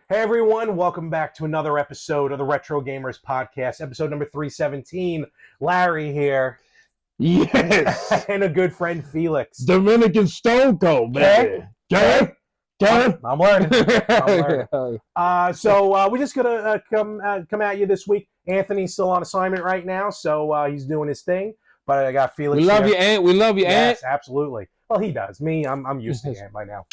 Hey everyone, welcome back to another episode of the Retro Gamers Podcast, episode number 317. Larry here. Yes. And a good friend, Felix. Dominican Stone Cold, baby. Okay. Okay. I'm learning. So we're just going to come at you this week. Anthony's still on assignment right now, so he's doing his thing. But I got Felix We love here. you, Ant. We love you, Ant. Yes, absolutely. Well, he does. Me, I'm used to Ant by now.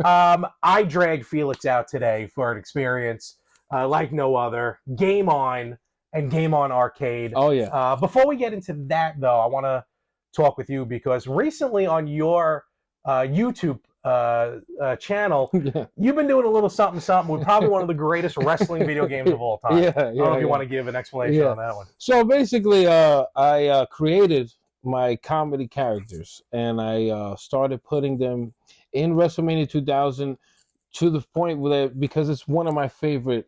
I dragged Felix out today for an experience like no other. Game On and Game On Arcade. Oh, yeah. Before we get into that, though, I want to talk with you because recently on your YouTube channel, you've been doing a little something with probably one of the greatest wrestling video games of all time. I don't know if you want to give an explanation on that one. So basically, I created my comedy characters, and I started putting them in WrestleMania 2000 to the point where, because it's one of my favorite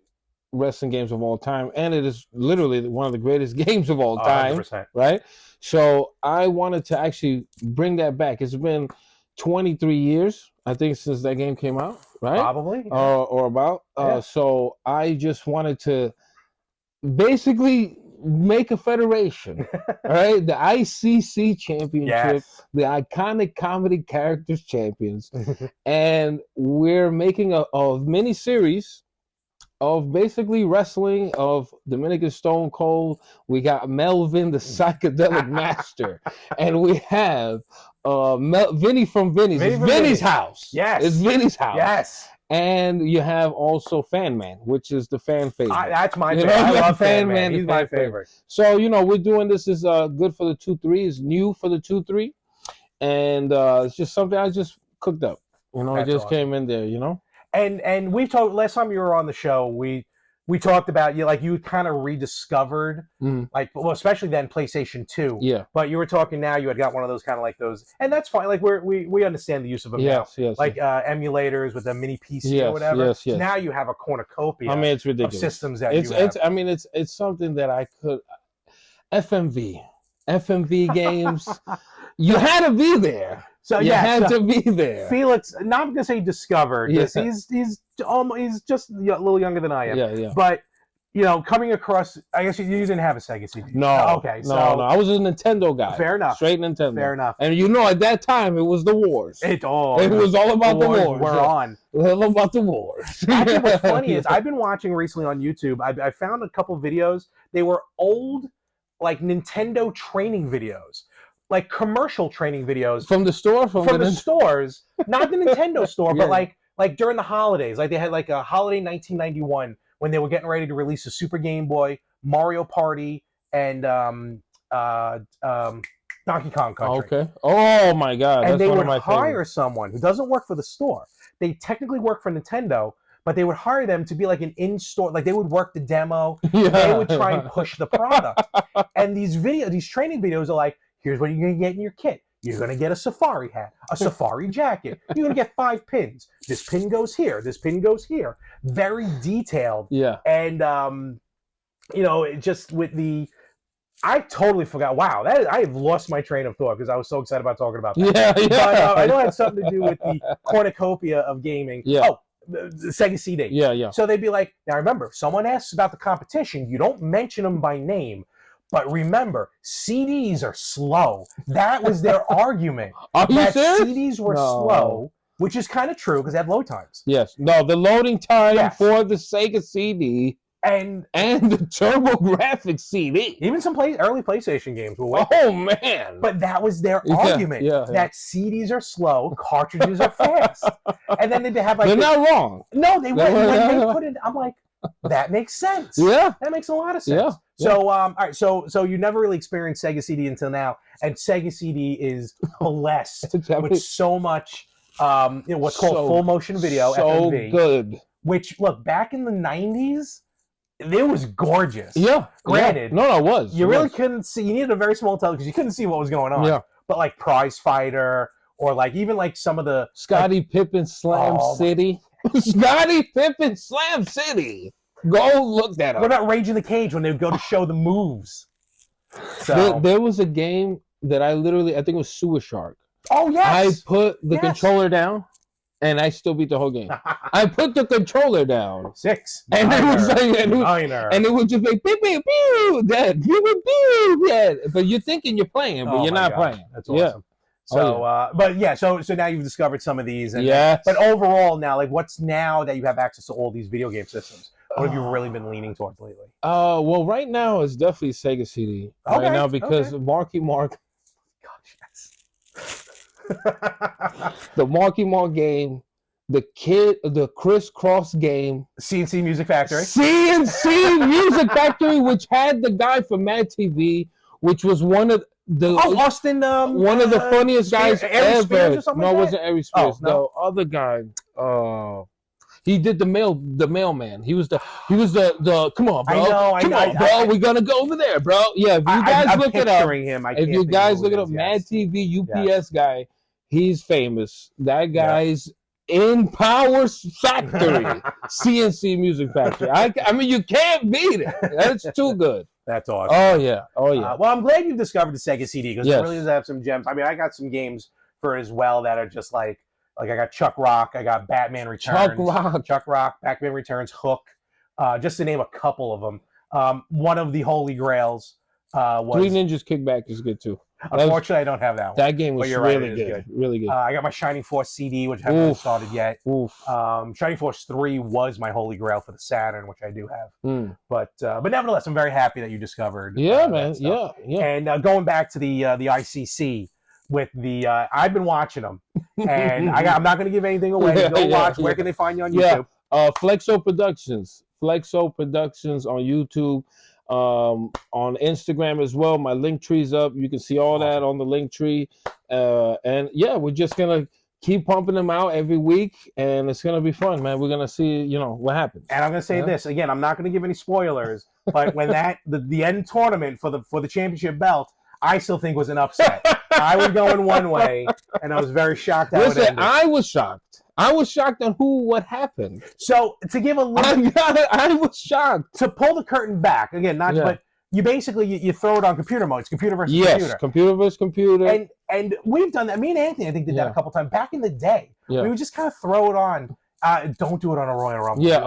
wrestling games of all time, and it is literally one of the greatest games of all time, 100%. right? So I wanted to actually bring that back. It's been 23 years, I think, since that game came out, right? Probably. Or about. So I just wanted to basically make a federation, right? The ICC Championship, the Iconic Comedy Characters Champions, and we're making a mini series of basically wrestling of Dominican Stone Cold. We got Melvin, the Psychedelic Master, and we have Vinny from Vinny's. It's Vinny's house. Yes, it's Vinny's house. Yes. And you have also Fan Man, which is the fan favorite. That's my favorite. I love Fan Man. He's my favorite. So, we're doing this is good for the 2-3. It's new for the 2-3. And it's just something I just cooked up. It just came in there, And we talked last time you were on the show, we talked about you kind of rediscovered especially then PlayStation 2. Yeah. But you were talking now you had got one of those kind of like those, and that's fine. Like we understand the use of them now. Yes. Like emulators with a mini PC or whatever. Yes. So now you have a cornucopia. I mean, it's ridiculous. Of systems that you have. It's something that I could FMV games. You had to be there. So you had to be there. Felix, not gonna say discovered, because he's just a little younger than I am. Yeah. But coming across, I guess you didn't have a Sega CD. No. Okay. No. I was a Nintendo guy. Fair enough. Straight Nintendo. Fair enough. And at that time it was the wars. It was all about the wars. We're on. All about the wars. Actually, what's funny is I've been watching recently on YouTube. I found a couple videos. They were old, like Nintendo training videos. Like commercial training videos from the store, from the stores, not the Nintendo store, but like during the holidays. Like they had like a holiday 1991 when they were getting ready to release a Super Game Boy, Mario Party, and Donkey Kong Country. Okay. Oh my God! And that's they one would of my hire favorites. someone who doesn't work for the store. They technically work for Nintendo, but they would hire them to be like an in-store. Like they would work the demo. They would try and push the product. And these training videos are like, here's what you're going to get in your kit. You're going to get a safari hat, a safari jacket. You're going to get 5 pins. This pin goes here. This pin goes here. Very detailed. Yeah. And, just with the... I totally forgot. Wow, I have lost my train of thought because I was so excited about talking about that. Yeah. But I know it had something to do with the cornucopia of gaming. Yeah. Oh, the Sega CD. Yeah. So they'd be like, now remember, if someone asks about the competition, you don't mention them by name. But remember, CDs are slow. That was their argument. Are you serious? CDs were slow, which is kind of true because they have load times. Yes. No, the loading time for the Sega CD and the TurboGrafx CD. Even some early PlayStation games were way. Oh, man. But that was their argument. That CDs are slow, cartridges are fast. And then they'd have like... They're not wrong. No, they weren't. When they put it... I'm like, that makes sense. Yeah. That makes a lot of sense. Yeah. So, all right. So you never really experienced Sega CD until now, and Sega CD is blessed with so much, what's called full motion video, so FMV. Good. Which, look, back in the 90s, it was gorgeous. Yeah. Granted. Yeah. No, it was. You really couldn't see. You needed a very small television because you couldn't see what was going on. Yeah. But like Prize Fighter, or like even like some of the Scottie Pippen Slam City. Scottie Pippen Slam City. Go look that up. What about Rage in the Cage when they would go to show the moves? So there was a game that I think it was Sewer Shark. Oh, yes. I put the controller down and I still beat the whole game. I put the controller down. 6. And Minor. it was like, and it would just be pew pew pew, dead, pew pew pew, dead. But you're thinking you're playing, but you're not playing. That's awesome. So, but yeah, so now you've discovered some of these, and but overall now, like, what's now that you have access to all these video game systems? What have you really been leaning towards lately? Well, right now it's definitely Sega CD. Right now because Marky Mark. Gosh, yes. The Marky Mark game, the Crisscross game, CNC Music Factory, CNC Music Factory, which had the guy from Mad TV, which was one of the Austin, one of the funniest guys ever. No, it wasn't Ari Spears. No. The other guy. He did the mailman. He was the come on, bro. Come on, bro. We're gonna go over there, bro. Yeah, if you guys look it up, if you guys look it up, Mad TV UPS guy, he's famous. That guy's in Power Factory, CNC Music Factory. I mean, you can't beat it. That's too good. That's awesome. Oh yeah. Well, I'm glad you've discovered the Sega CD because it really does have some gems. I mean, I got some games for it as well that are just like I got Chuck Rock, I got Batman Returns, Chuck Rock, Batman Returns, Hook, just to name a couple of them. One of the holy grails was Three Ninjas Kickback is good too. Unfortunately, I don't have that one. That game was really good. Really good. I got my Shining Force CD, which I haven't started yet. Shining Force 3 was my holy grail for the Saturn, which I do have. But nevertheless, I'm very happy that you discovered. Yeah, man. Yeah. And going back to the ICC with the, I've been watching them, and I'm not going to give anything away. Go watch. Where can they find you on YouTube? FlexO Productions. FlexO Productions on YouTube. On Instagram as well. My link tree's up. You can see all that on the link tree. And yeah, we're just gonna keep pumping them out every week, and it's gonna be fun, man. We're gonna see, what happens. And I'm gonna say this again. I'm not gonna give any spoilers, but when the end tournament for the championship belt, I still think was an upset. I was going one way, and I was very shocked. Listen, I was shocked. I was shocked on what happened. So to give a little, I was shocked. To pull the curtain back again, but you basically you throw it on computer mode. It's computer versus computer. Yes, computer versus computer. And we've done that. Me and Anthony, I think, did that a couple times back in the day. We would just kind of throw it on. Don't do it on a Royal Rumble. Yeah.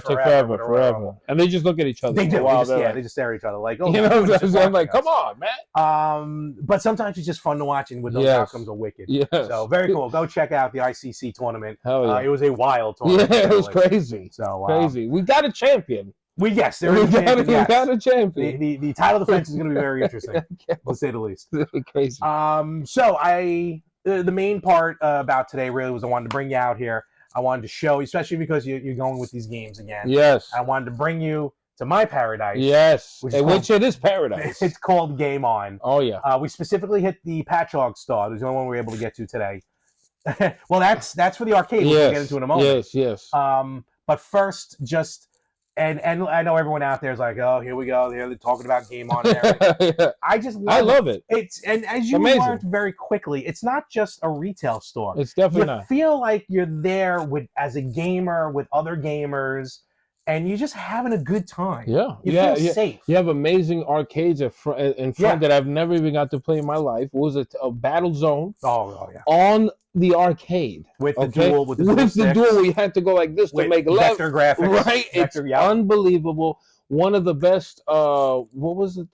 Take forever. And they just look at each other. They do. They just stare at each other like, oh, I'm like, come on, man. But sometimes it's just fun to watch, and with those outcomes are wicked. Yes. So very cool. Go check out the ICC tournament. Hell yeah. It was a wild tournament. Yeah, it was crazy. So crazy. We got a champion. We got a champion. The title defense is going to be very interesting, to say the least. Crazy. So the main part about today really was I wanted to bring you out here. I wanted to show you, especially because you're going with these games again. Yes. I wanted to bring you to my paradise. Yes. Which it is paradise. It's called Game On. Oh, yeah. We specifically hit the Patchogue Star. There's the only one we were able to get to today. Well, that's for the arcade. We'll get into in a moment. Yes. But first, and I know everyone out there is like, oh, here we go. They're talking about Game On and everything. I love it. And as you learned very quickly, it's not just a retail store. It's definitely not. You feel like you're there as a gamer with other gamers, and you're just having a good time. Yeah. You feel safe. You have amazing arcades in front that I've never even got to play in my life. What was it? A Battle Zone. Oh yeah. On the arcade with the dual with the dual where you had to go like this to make left. Vector graphics. Right. It's unbelievable. One of the best. What was it?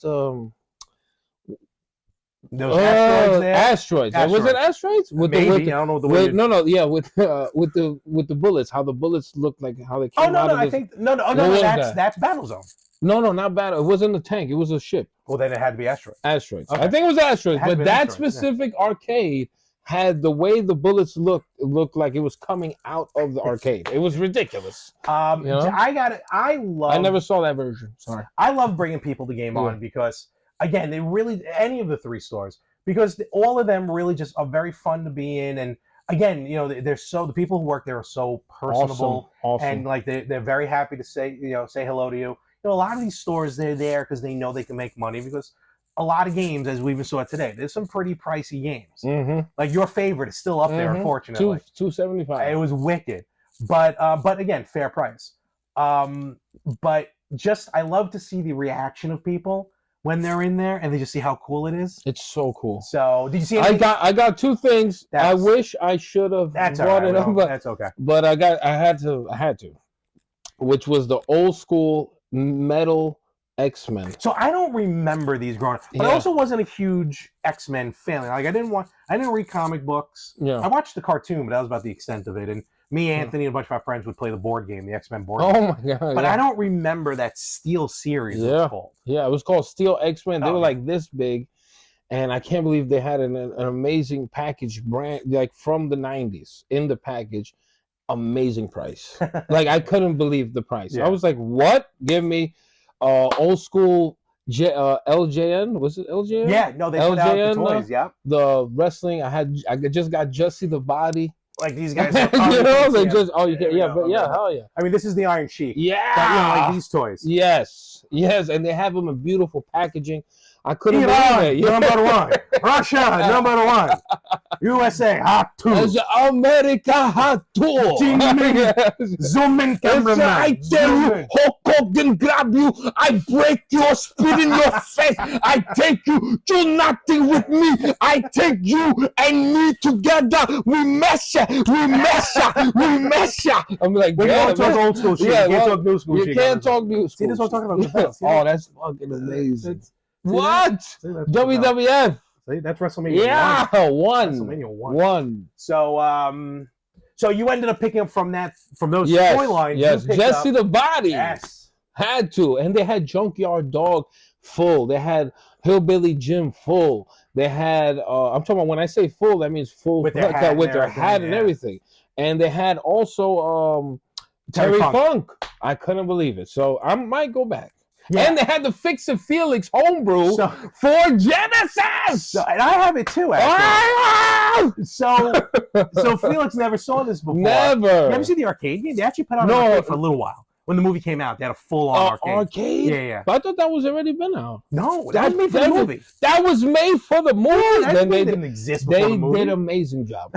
Those asteroids there? Asteroids. Was it asteroids? Maybe. I don't know the way. With the bullets. How the bullets looked like how they came out. That's Battle Zone. No, not Battle. It wasn't a tank. It was a ship. Well, then it had to be asteroids. Asteroids. Okay. I think it was asteroids, but that specific arcade had the way the bullets looked like it was coming out of the arcade. It was ridiculous. I never saw that version. Sorry. I love bringing people to Game On because, again, they really any of the three stores because all of them really just are very fun to be in. And again, the people who work there are so personable, awesome. And like they're very happy to say hello to you. A lot of these stores they're there because they know they can make money because. A lot of games, as we even saw today, there's some pretty pricey games. Mm-hmm. Like your favorite is still up there, unfortunately. $275. It was wicked, but again, fair price. But just I love to see the reaction of people when they're in there and they just see how cool it is. It's so cool. So did you see? I got two things. I wish I should have brought it up, but that's okay. But I had to, which was the old school metal X-Men. So I don't remember these growing up, but I also wasn't a huge X-Men fan. Like I didn't read comic books. Yeah. I watched the cartoon, but that was about the extent of it. And me, Anthony, and a bunch of my friends would play the board game, the X-Men board game. Oh my god! But I don't remember that Steel series. Yeah, it's called. Yeah, it was called Steel X-Men. They were like this big, and I can't believe they had an amazing package brand, like from the '90s in the package. Amazing price. Like I couldn't believe the price. I was like, "What? Give me old school LJN? Was it LJN? Yeah, no, they put out the toys. Yeah, the wrestling. I just got Jussie the Body. Like these guys, they just hell yeah. I mean, this is the Iron Sheik. Yeah, like these toys. Yes, and they have them in beautiful packaging. I couldn't believe it. Number one, Russia, number one, USA, hot two, America, hot two. Zoom in, cameraman. I tell you, Hulk Hogan grab you, I break your spit in your face. I take you, do nothing with me. I take you and me together. We mesh ya. I'm like, we don't talk old school shit. You can't talk new school shit. You can't talk new school. See, this is what I'm talking about. Oh, that's fucking amazing. What? WWF. See, that's WrestleMania. Yeah, one. WrestleMania 1. So you ended up picking up from those toy lines. Yes, Jussie the Body. Yes, had to, and they had Junkyard Dog full. They had Hillbilly Jim full. They had. I'm talking about when I say full, that means full with their hat and everything. And they had also Terry Funk. I couldn't believe it. So I might go back. Yeah. And they had the Fix It Felix homebrew for Genesis. And I have it too, actually. So Felix never saw this before. Never. You ever see the arcade game? They actually put out an arcade for a little while. When the movie came out, they had a full-on arcade. Yeah. But I thought that was already been out. No, that was made for the movie. That was made for the movie. Yeah, then they didn't exist before the movie. They did an amazing job.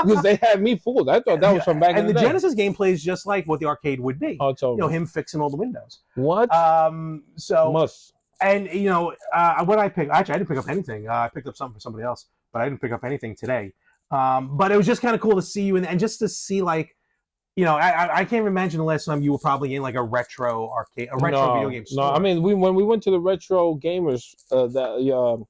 Because they had me fooled. I thought that was from back in the day. And the Genesis gameplay is just like what the arcade would be. Oh, totally. Him fixing all the windows. What? And, what I picked, actually, I didn't pick up anything. I picked up something for somebody else, but I didn't pick up anything today. But it was just kind of cool to see you and just to see, like, I can't even imagine the last time you were probably in like a retro arcade, video game store. No, I mean, when we went to the Retro Gamers, the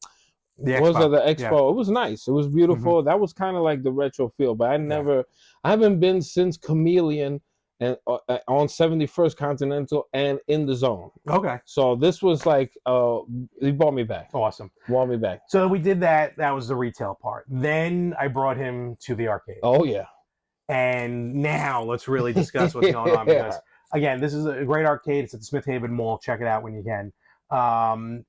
expo? It was nice. It was beautiful. Mm-hmm. That was kind of like the retro feel, but I haven't been since Chameleon and on 71st Continental and in the Zone. Okay. So this was like, he brought me back. Awesome. Brought me back. So we did that. That was the retail part. Then I brought him to the arcade. Oh, yeah. And now let's really discuss what's going on because, again, this is a great arcade. It's at the Smith Haven Mall. Check it out when you can. And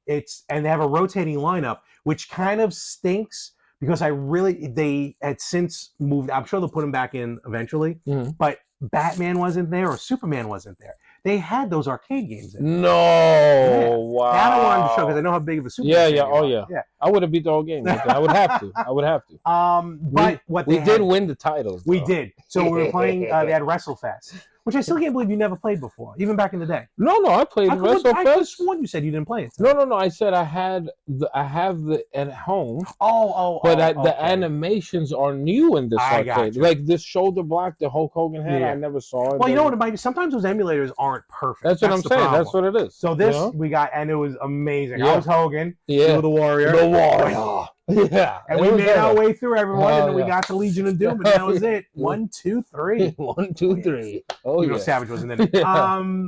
they have a rotating lineup, which kind of stinks because they had since moved. I'm sure they'll put them back in eventually, but Batman wasn't there or Superman wasn't there. They had those arcade games in. No, wow. That I wanted to show because I know how big of a Superman. Yeah. I would have beat the whole game. I would have to. But we did win the title. We did. So we were playing. They had WrestleFest, which I still can't believe you never played before, even back in the day. No, I played WrestleFest. I could have sworn you said you didn't play it. No. I said I have the at home. The animations are new in this arcade. Like this shoulder block the Hulk Hogan had, I never saw it. Well, you know what it might be. Sometimes those emulators aren't perfect. That's what I'm saying. Problem. That's what it is. So this we got, and it was amazing. I was Hogan. You were the Warrior. The Warrior. Yeah. And we made our way through everyone, and then we got to Legion of Doom, and that was it. 1, 2, 3. 1, 2, 3. Oh, yeah. Savage wasn't in it.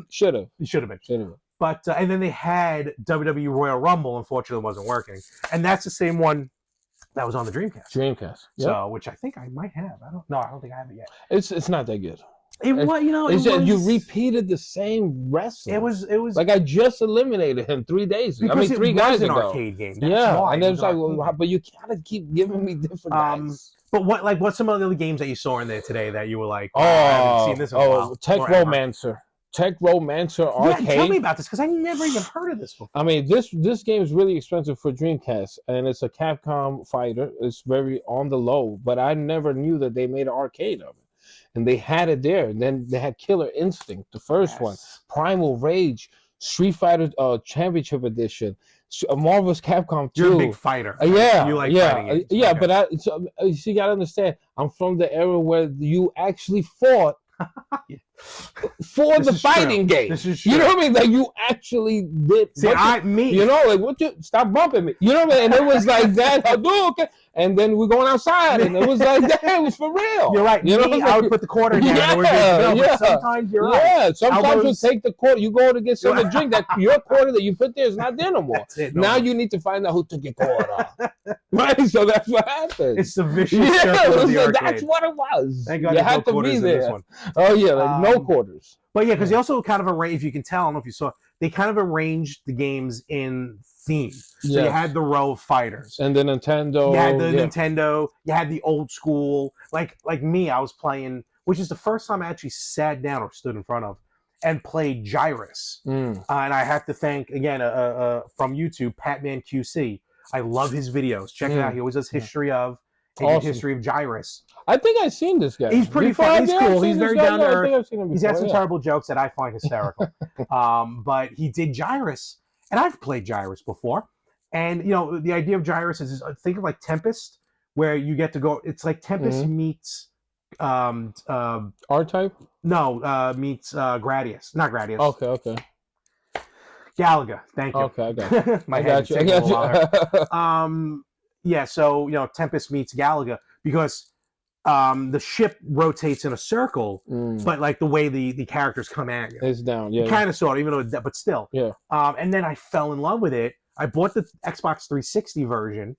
Should have. He should have been. But, and then they had WWE Royal Rumble, unfortunately wasn't working. And that's the same one that was on the Dreamcast. Yep. So, which I think I might have. I don't think I have it yet. It's not that good. You repeated the same wrestler. It was like I just eliminated him 3 days ago. 3 guys ago. An arcade game. And it was like, but you gotta keep giving me different guys. But what's some of the other games that you saw in there today that you were like, I haven't seen this in a while? Tech Romancer arcade. Tell me about this because I never even heard of this before. I mean, this game is really expensive for Dreamcast, and it's a Capcom fighter. It's very on the low, but I never knew that they made an arcade of it. And they had it there. And then they had Killer Instinct, the first one, Primal Rage, Street Fighter Championship Edition. Marvel's Capcom 2. You're a big fighter. Yeah, You like yeah, fighting games. yeah. Okay. But you gotta understand, I'm from the era where you actually fought for the fighting game. This is true. You know what I mean? Like you actually did. See, you know, like what you stop bumping me. You know what I mean? And it was like that. Okay. And then we're going outside, and it was like that. It was for real. You're right. You know, me, I would put the quarter down. But sometimes you're right. Yeah, sometimes you take the quarter. You go to get something to drink. That your quarter that you put there is not there no more. Now you need to find out who took your quarter. Right. So that's what happened. It's the vicious circle of the arcade. That's what it was. Thank God you had to be there. Oh yeah, like no quarters. But yeah, because they also kind of arranged. If you can tell, I don't know if you saw, they kind of arranged the games in theme. So you had the row of fighters, and the Nintendo. You had the Nintendo. You had the old school. Like me, I was playing, which is the first time I actually sat down or stood in front of and played Gyrus. And I have to thank again from YouTube, Patman QC. I love his videos. Check it out. He always does history of. History of Gyrus. I think I've seen this guy. He's pretty fun. He's cool. He's very down to earth. He's got some yeah. terrible jokes that I find hysterical. But he did Gyrus, and I've played Gyrus before. And you know, the idea of Gyrus is think of like Tempest, where you get to go. It's like Tempest meets R-Type. No, meets Gradius. Not Gradius. Okay. Galaga. Thank you. Okay, I got you. My head is taking a while. Yeah, so you know, Tempest meets Galaga because the ship rotates in a circle, but like the way the characters come at you, it's down. Yeah, kind of sort of, even though, but still. Yeah. And then I fell in love with it. I bought the Xbox 360 version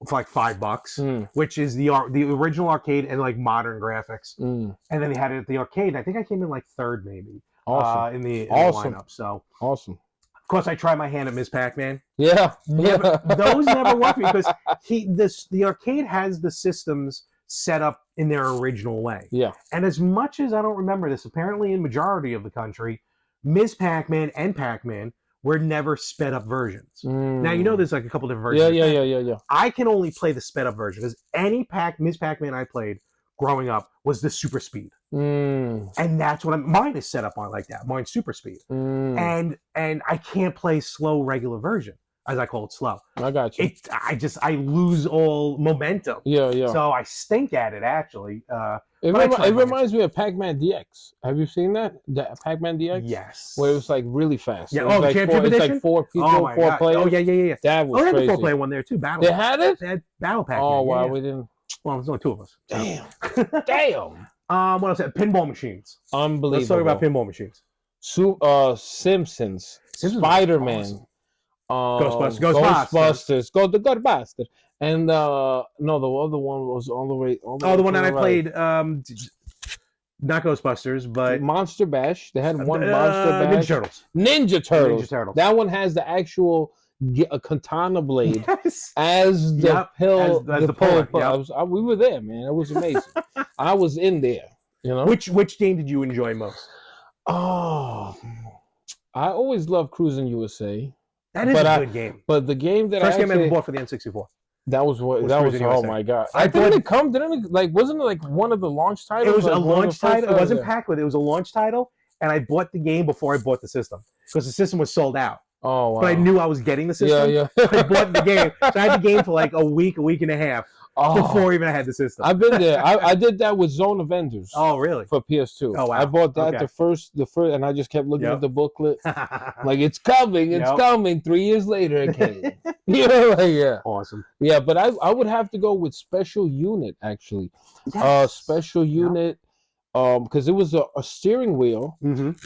for like $5, which is the original arcade and like modern graphics. And then they had it at the arcade. I think I came in like third, maybe. Awesome. In the lineup. So awesome. Of course, I tried my hand at Ms. Pac-Man. Yeah. Those never worked because the arcade has the systems set up in their original way. Yeah. And as much as I don't remember this, apparently in majority of the country, Ms. Pac-Man and Pac-Man were never sped up versions. Now, you know there's like a couple different versions. Yeah. I can only play the sped up version because any Ms. Pac-Man I played growing up was the super speed. And that's what mine is set up on like that. Mine's super speed. And I can't play slow regular version, as I call it, slow. I got you. I lose all momentum. Yeah. So I stink at it actually. It reminds me of Pac-Man DX. Have you seen that? Pac-Man DX? Yes. Where it was like really fast. Yeah. It was like Championship edition? It's like 4 people, 4 players. Oh yeah. That was they had crazy. the 4-player one there too. Battle. They had it? They had Battle Pac-Man. Oh wow, we didn't. Well, there's only 2 of us. Damn. What else? Pinball machines. Unbelievable. Let's talk about pinball machines. Simpsons. Spider-Man. Awesome. Ghostbusters. Go the Ghostbusters. And no, the other one was all the way. The one that I played. Not Ghostbusters, but Monster Bash. They had one Monster Bash. Ninja Turtles. That one has the actual katana blade as the pill. As the pull. We were there, man. It was amazing. I was in there. You know. Which game did you enjoy most? Oh, I always loved Cruising USA. That is a good game. But the game that first game I ever bought for the N64. That was oh my god! Didn't it like wasn't it like one of the launch titles? It was like a launch title. It wasn't packed with it. It was a launch title, and I bought the game before I bought the system because the system was sold out. Oh wow! But I knew I was getting the system. Yeah. I bought the game, so I had the game for like a week and a half before even I had the system. I've been there. I did that with Zone of Enders. Oh really? For PS2. Oh wow! I bought that the first, and I just kept looking at the booklet. Like it's coming. 3 years later it came. You know, like, awesome. Yeah, but I would have to go with Special Unit actually. Yes. Special Unit. Because it was a steering wheel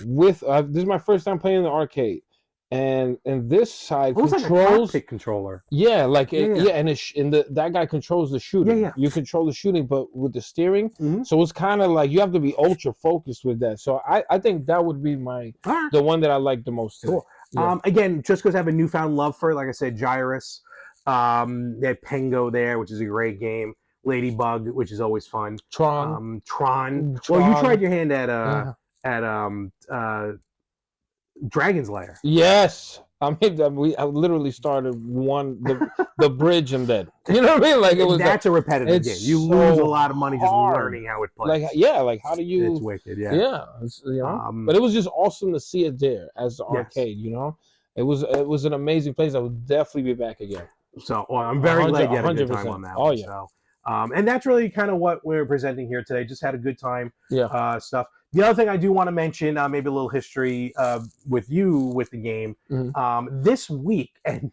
with. This is my first time playing the arcade. And this side controls like a cockpit controller. Yeah, like and that guy controls the shooting. Yeah. You control the shooting, but with the steering, so it's kind of like you have to be ultra focused with that. So I think that would be the one that I like the most. Cool. Yeah. Again, just because I have a newfound love for it, like I said, Gyrus. They had Pengo there, which is a great game. Ladybug, which is always fun. Tron. Well, you tried your hand at Dragon's Lair. Yes, I mean I literally started the bridge and then you know what I mean. Like that's a repetitive game. You lose a lot of money just learning how it plays. Like how do you? It's wicked. Yeah. But it was just awesome to see it there as the arcade. You know, It was an amazing place. I would definitely be back again. So I'm very glad you had a good time 100%. on that Oh, one. yeah. So, and that's really kind of what we're presenting here today. Just had a good time. Yeah. Stuff. The other thing I do want to mention, maybe a little history with you with the game. This week, and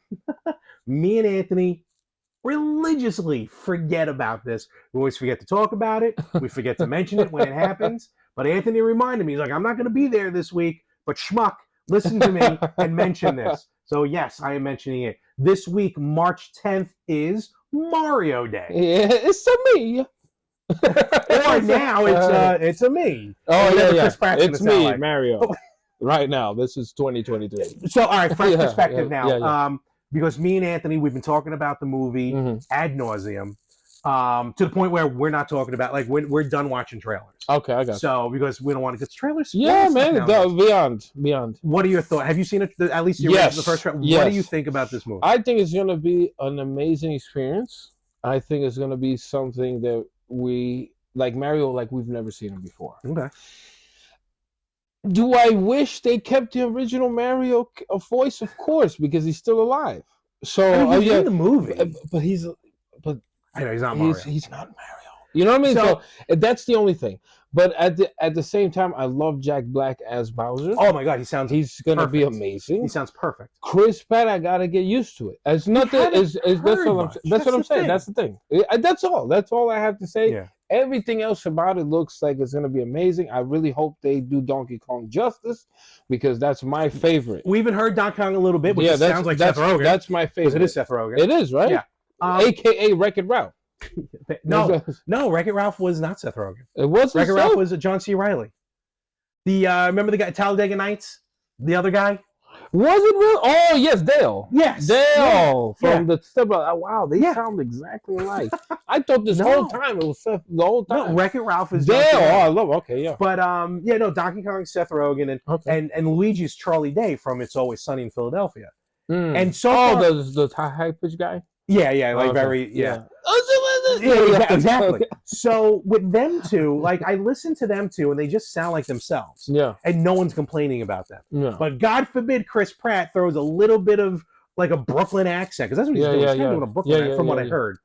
me and Anthony religiously forget about this. We always forget to talk about it. We forget to mention it when it happens. But Anthony reminded me, he's like, I'm not going to be there this week, but schmuck, listen to me and mention this. So yes, I am mentioning it. This week, March 10th, is Mario Day. Yeah, it's a me. Or now it's a me. Oh yeah. It's me, like. Mario. Right now, this is 2023. So all right, fresh perspective now. Yeah. Because me and Anthony, we've been talking about the movie ad nauseum, to the point where we're not talking about, like, we're done watching trailers. Okay, I got. So because we don't want to get trailers. Yeah, man, beyond. What are your thoughts? Have you seen it? At least the first trailer. Yes. What do you think about this movie? I think it's gonna be an amazing experience. I think it's gonna be something that we like Mario, like we've never seen him before. Okay. Do I wish they kept the original Mario voice? Of course, because he's still alive. So he's in the movie, but I know he's not Mario. He's not Mario. You know what I mean? So that's the only thing. But at the same time, I love Jack Black as Bowser. Oh my God, he's gonna be amazing. He sounds perfect. Chris Pratt, I gotta get used to it. It's nothing. That's what I'm saying. That's the thing. That's all. That's all I have to say. Yeah. Everything else about it looks like it's gonna be amazing. I really hope they do Donkey Kong justice because that's my favorite. We even heard Donkey Kong a little bit, but it sounds like Seth Rogen. That's my favorite. It is Seth Rogen. It is, right? Yeah. a.k.a. Wreck-It Ralph. No, Wreck-It Ralph was not Seth Rogen. It wasn't. Wreck-It Ralph was John C. Reilly. The remember the guy Talladega Nights? The other guy? Was it real? Oh yes, Dale. Yes, Dale from the step. Wow, they sound exactly alike. I thought this whole time it was Seth. The whole time. No, Wreck-It Ralph is Dale. Oh, I love. Okay, yeah. But Donkey Kong, Seth Rogen, and Luigi's Charlie Day from It's Always Sunny in Philadelphia. And so the high pitch guy. Yeah, like very exactly. So with them two, like I listen to them two, and they just sound like themselves. Yeah, and no one's complaining about them. Yeah, but God forbid Chris Pratt throws a little bit of like a Brooklyn accent, because that's what he's doing. He's kind of doing a Brooklyn accent from what I heard.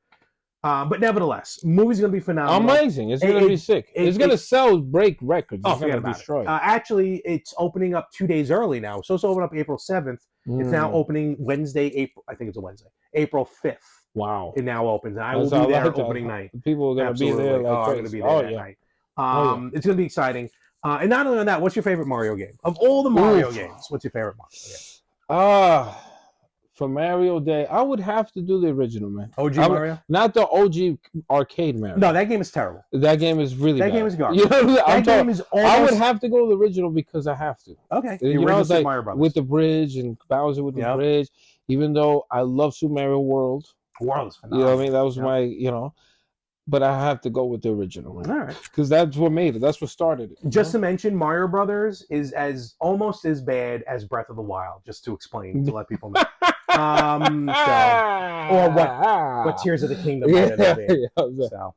But nevertheless, movie's gonna be phenomenal. Amazing. It's gonna be sick. It's gonna break records. Oh, forget about it. Actually, it's opening up 2 days early now. So it's opening up April 7th. It's now opening Wednesday, April 5th. Wow. It now opens. And I will be there opening night. People are going to be there. Like I'm going to be there that night. It's going to be exciting. And not only that, what's your favorite Mario game? Of all the Mario games, what's your favorite Mario game? For Mario Day, I would have to do the original, man. OG Mario? Not the OG arcade Mario. No, that game is terrible. That game is really bad. That game is garbage. You know, that game is almost... I would have to go to the original because I have to. Okay. You know, it's like Mario Brothers. With the bridge and Bowser with the bridge. Even though I love Super Mario World. World is phenomenal. You know what I mean? That was my, but I have to go with the original. All right. Because that's what made it. That's what started it. Just to mention, Mario Brothers is almost as bad as Breath of the Wild, just to explain, to let people know. Or what Tears of the Kingdom might end up being. So,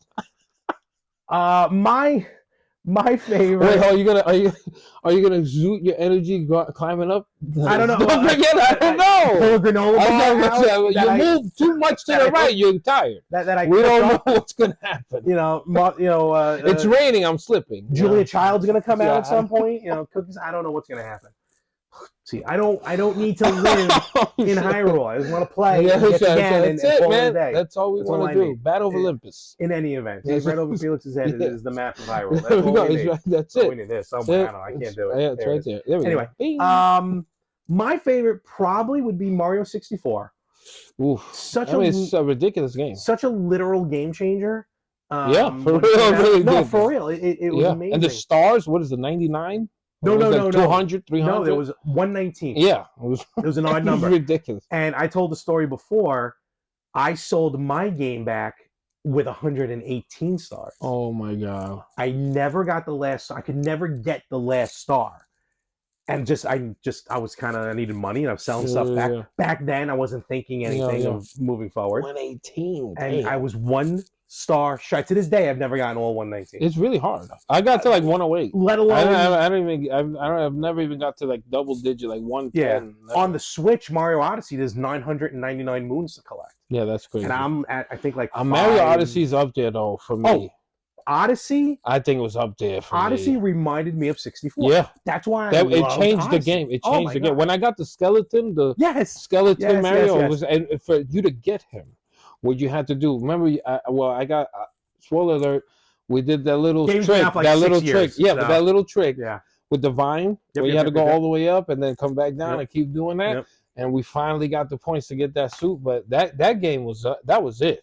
my favorite. Wait, are you gonna zoot your energy climbing up? I don't know. Don't forget, I don't know. Granola bar. You move too much to the right, you're tired. We don't know what's gonna happen. It's raining. I'm slipping. Julia Child's gonna come out at some point. Cookies. I don't know what's gonna happen. See, I don't need to live in Hyrule. I just want to play. That's it, man. That's all we want to do. Battle of Olympus. In any event, right over Felix's head is the map of Hyrule. That's all we need. That's it. We need this. Somewhere. I can't do it. Yeah, it's right there. Anyway, my favorite probably would be Mario 64. Oof. It's a ridiculous game. Such a literal game changer. For real. No, for real. It was amazing. And the stars, what is it, 99? No. 200, 300? No, there was 119. Yeah. It was an odd number. Ridiculous. And I told the story before. I sold my game back with 118 stars. Oh, my God. I never got the last. I could never get the last star. And I was I needed money and I was selling stuff back. Back then, I wasn't thinking anything of moving forward. 118. And I was one star, shine. To this day, I've never gotten all 119. It's really hard. I got to like 108. Let alone I've never even got to like double digit, like 110. Yeah. On the Switch, Mario Odyssey, there's 999 moons to collect. Yeah, that's crazy. And I'm at, I think, like Mario Odyssey's up there though for me. Oh, Odyssey? I think it was up there for Odyssey me. reminded me of 64. Yeah. That's why it changed the game. It changed the game. When I got the skeleton, skeleton Mario, it was, and for you to get him, what you had to do, remember, I got, spoiler alert, we did that little trick. Like that little years, trick. Yeah, but that little trick with the vine, where you had to go all the way up and then come back down and keep doing that. Yep. And we finally got the points to get that suit, but that game was that was it.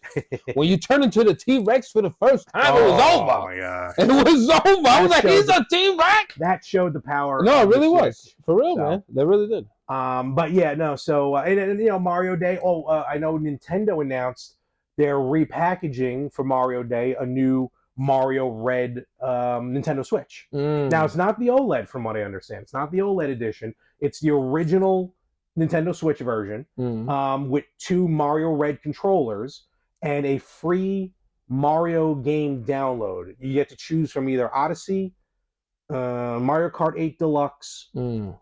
When you turn into the T-Rex for the first time, it was over. Oh my god! It was over. I was like, he's a T-Rex. That showed the power. No, it really was for real, man. They really did. But yeah, no. So and you know, Mario Day. I know Nintendo announced they're repackaging for Mario Day a new Mario Red Nintendo Switch. Now it's not the OLED, from what I understand. It's not the OLED edition. It's the original Nintendo Switch version with 2 Mario Red controllers and a free Mario game download. You get to choose from either Odyssey, Mario Kart 8 Deluxe,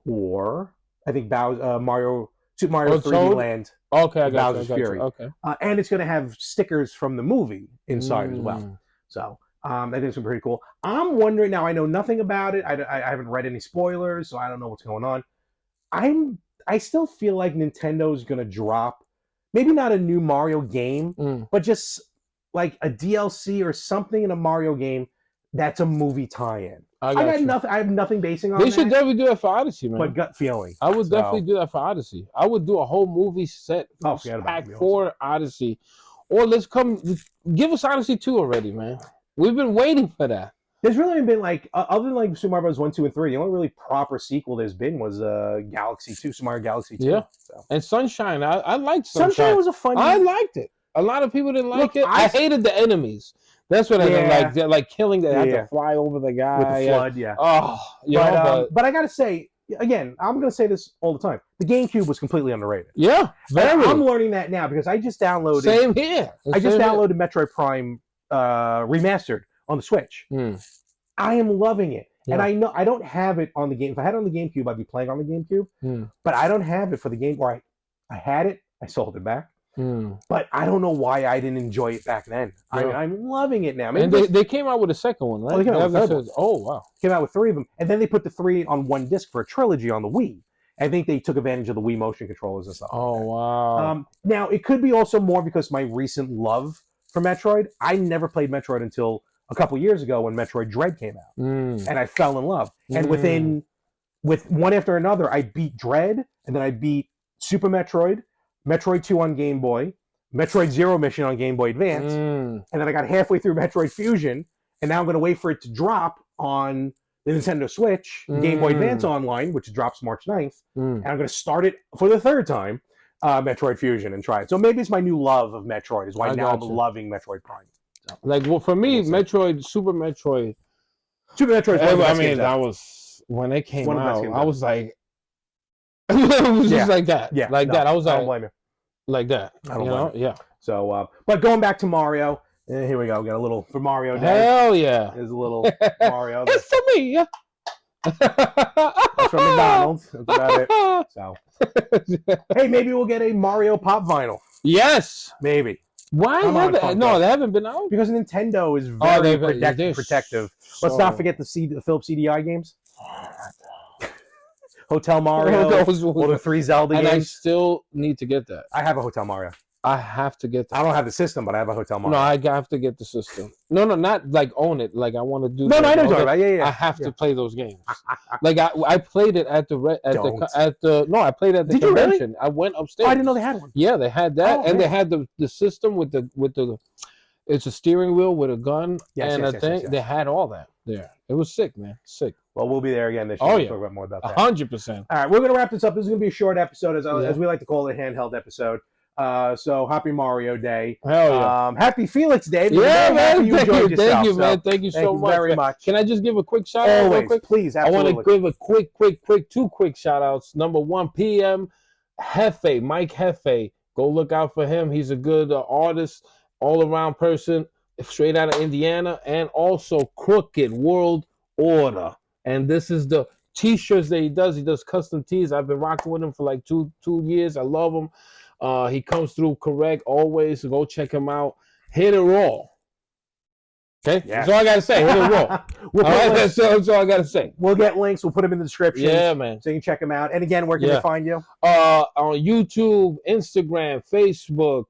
or I think Super Mario 3D Land. Okay, I got Bowser's you. Fury. Okay, and it's going to have stickers from the movie inside as well. So I think it's pretty cool. I'm wondering now. I know nothing about it. I haven't read any spoilers, so I don't know what's going on. I still feel like Nintendo's going to drop, maybe not a new Mario game, but just like a DLC or something in a Mario game that's a movie tie-in. I have nothing basing on They should definitely do that for Odyssey, man. But gut feeling. I would definitely do that for Odyssey. I would do a whole movie set pack for Odyssey. Or give us Odyssey 2 already, man. We've been waiting for that. There's really been like, other than like Super Mario Bros. 1, 2, and 3, the only really proper sequel there's been was Galaxy 2, Super Mario Galaxy 2. Yeah. So. And Sunshine, I liked Sunshine. Sunshine was a fun game. I liked it. A lot of people didn't like it. I hated the enemies. That's what I didn't like. They're like killing. They had to fly over the guy. With the flood, Oh, but I got to say, again, I'm going to say this all the time. The GameCube was completely underrated. Yeah, very. I'm learning that now because I just downloaded. Same here. Downloaded Metroid Prime Remastered on the Switch. I am loving it. Yeah. And I know I don't have it on the game. If I had it on the GameCube, I'd be playing on the GameCube. But I don't have it for the game where I had it. I sold it back. But I don't know why I didn't enjoy it back then. Yeah. I'm loving it now. Maybe and they came out with a second one, right? They came out with wow. Came out with 3 of them. And then they put the 3 on one disc for a trilogy on the Wii. I think they took advantage of the Wii motion controllers and stuff. Oh, like wow. Now, it could be also more because my recent love for Metroid. I never played Metroid until a couple years ago when Metroid Dread came out. And I fell in love. And with one after another, I beat Dread, and then I beat Super Metroid, Metroid 2 on Game Boy, Metroid Zero Mission on Game Boy Advance, and then I got halfway through Metroid Fusion, and now I'm going to wait for it to drop on the Nintendo Switch, Game Boy Advance Online, which drops March 9th, and I'm going to start it for the 3rd time, Metroid Fusion, and try it. So maybe it's my new love of Metroid, is why now I'm loving Metroid Prime. So, like, well, for me, Metroid, Super Metroid. I mean, I was, when it came out, I was like, it was just like that. Yeah. Like that. I was like, I don't blame you. Like that. I don't blame you. Yeah. So, but going back to Mario, here we go. We got a little for Mario Day. Hell yeah. There's a little Mario. It's for me. Yeah. That's from McDonald's. That's about it. So, hey, maybe we'll get a Mario Pop vinyl. Yes. Maybe. Why haven't they haven't been out? Because Nintendo is very protective. Let's not forget the Philips CDI games. Hotel Mario, or the 3 Zelda games. And I still need to get that. I have a Hotel Mario. I have to get that. I don't have the system, but I have a Hotel Mario. No, I have to get the system. No, not like own it. Like I want to do. No, I know what you're talking about. Yeah. I have to play those games. Like I played it at the I played it at the Did convention. You really? I went upstairs. Oh, I didn't know they had one. Yeah, they had that, and they had the system with the. It's a steering wheel with a gun and a thing. Yes. They had all that there. It was sick, man. Sick. Well, we'll be there again this year. Oh, we'll talk about more about that. 100%. All right, we're going to wrap this up. This is going to be a short episode, as we like to call it, a handheld episode. So, happy Mario Day. Hell yeah. Happy Felix Day. Yeah, man. You enjoyed yourself. Thank you, man. Thank you so much. Very much. Can I just give a quick shout out? Always, quick? Please, absolutely. I want to give a quick, 2 quick shout outs. Number 1, PM Hefe, Mike Hefe. Go look out for him. He's a good artist, all around person. straight out of Indiana, and also Crooked World Order. And this is the t-shirts that he does. He does custom tees. I've been rocking with him for like two years. I love him. He comes through correct always. So go check him out. Hit it raw. Okay, yes. That's all I gotta say. Hit it raw. That's all I gotta say. We'll get links. We'll put them in the description. Yeah, man. So you can check them out. And again, where can they find you? On YouTube, Instagram, Facebook,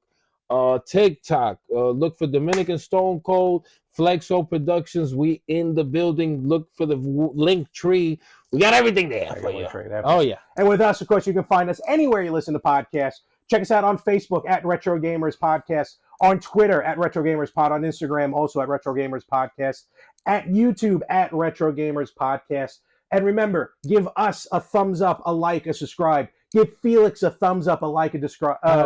TikTok. Look for Dominican Stone Cold, FlexO Productions. We in the building. Look for the link tree. We got everything there for you. Oh yeah. And with us, of course, you can find us anywhere you listen to podcasts. Check us out on Facebook at Retro Gamers Podcast, on Twitter at Retro Gamers Pod, on Instagram also at Retro Gamers Podcast, at YouTube at Retro Gamers Podcast. And remember, give us a thumbs up, a like, a subscribe. Give Felix a thumbs up, a like, a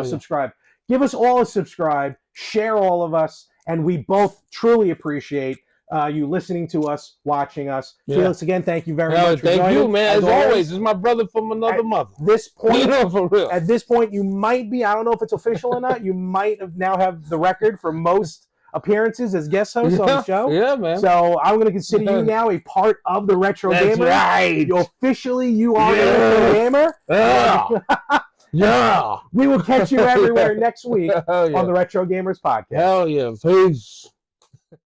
subscribe. Give us all a subscribe. Share all of us, and we both truly appreciate you listening to us, watching us. Yeah. Felix, again, thank you very much for joining. Thank you, man. As always, this is my brother from another mother. This point, for real. At this point, you might be, I don't know if it's official or not, you might now have the record for most appearances as guest host on the show. Yeah, man. So I'm going to consider you now a part of the Retro Gamer. Right. Officially, you are a Retro Gamer. Yeah. Yeah. We will catch you everywhere next week on the Retro Gamers Podcast. Hell yeah. Peace.